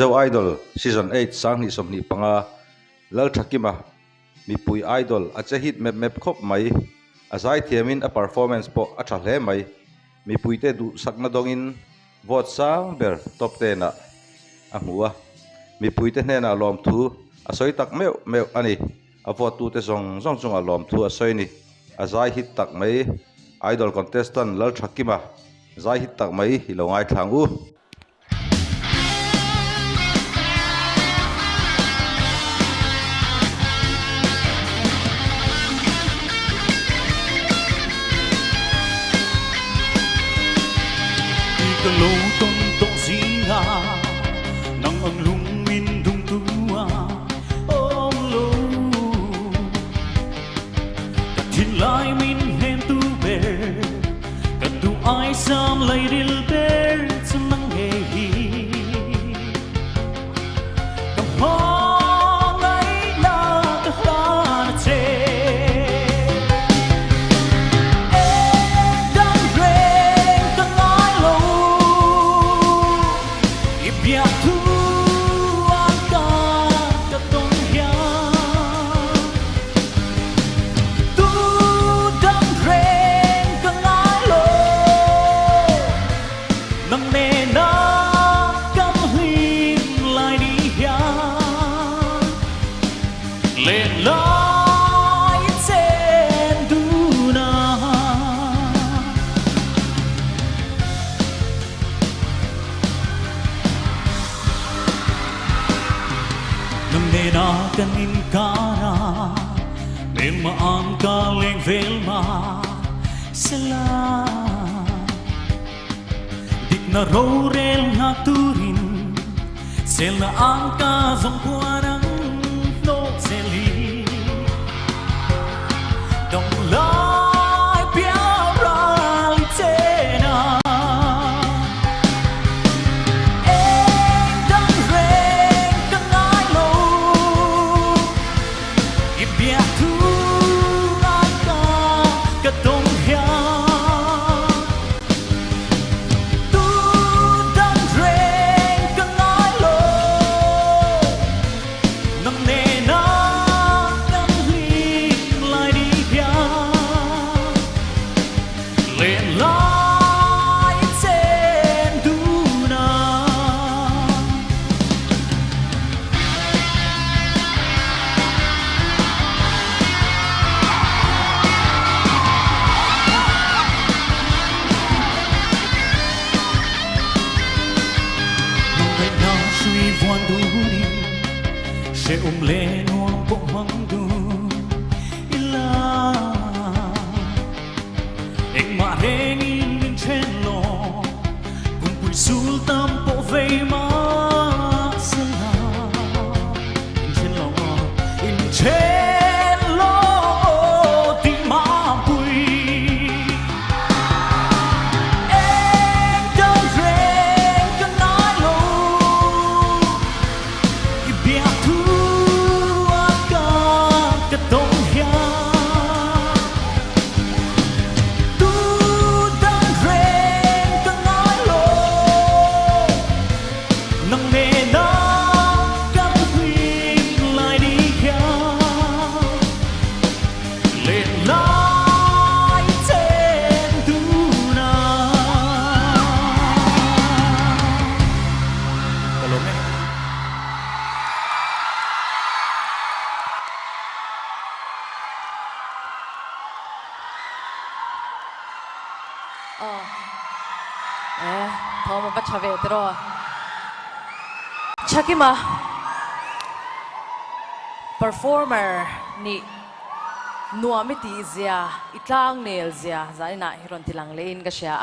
Mizo Idol Season 8 sang ni som ni panga Lalṯhakima mipui idol acha hit map khop mai azai thiamin a performance po atha hle mai mipuite du sakna dongin vote sang ber top 10 na amua mipuite hna lom thu asoi tak meu ani a vote tu te zong a lom thu asoi ni azai hit tak mai idol contestant Lalṯhakima zai hit tak mai hilongai thlangu cái lối tôn tôn gì ngà nắng ấm lung min đung tua ôm lối cả thiên lai min hem tu bè cả tu ai sam lấy đi bè chân nắng nghe hi cả hoa ngày là cả hoa chê kanin kara men ma am kaleng velma sela dik na rorel na turin sel na angka zong kuanang no seli dong lai piara litena le nuang po mang du ila ek ma reng in chen lo kung pui sul tam po vei ma sala in chen lo ti ma pui ek dong reng ka nai lo i bia tu Thoma bachave tro Chakima performer ni nuamiti zia itlang nail zia zaina hiron tilang lein ka siya